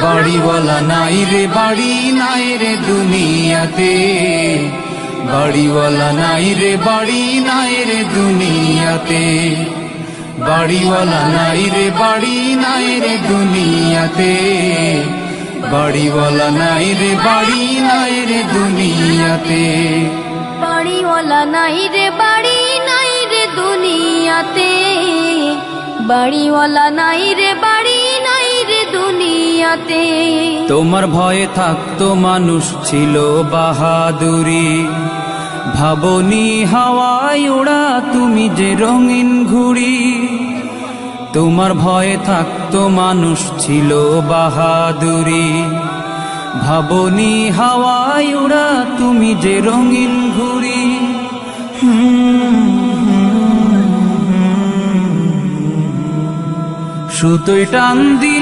বাড়িওয়ালা নাই রে বাড়ি নাই রে দুনিয়াতে, বাড়িওয়ালা নাই রে বাড়ি নাই রে দুনিয়াতে, বাড়িওয়ালা নাই রে বাড়ি নাই রে দুনিয়াতে, বাড়িওয়ালা নাই রে বাড়ি নাই রে দুনিয়াতে, বাড়িওয়ালা নাই রে বাড়ি নাই রে দুনিয়াতে, বাড়িওয়ালা নাই রে বাড়ি নাই রে দুনিয়াতে। তোমার ভয়ে থাকতো মানুষ ছিল বাহাদুরি, ভাবনি হাওয়ায় ওড়া তুমি যে রঙিন ঘুড়ি। তোমার ভয়ে থাকতো মানুষ ছিল বাহাদুরি, ভাবনি হাওয়ায় ওড়া তুমি যে রঙিন ঘুড়ি। সুতোয় টান দিলে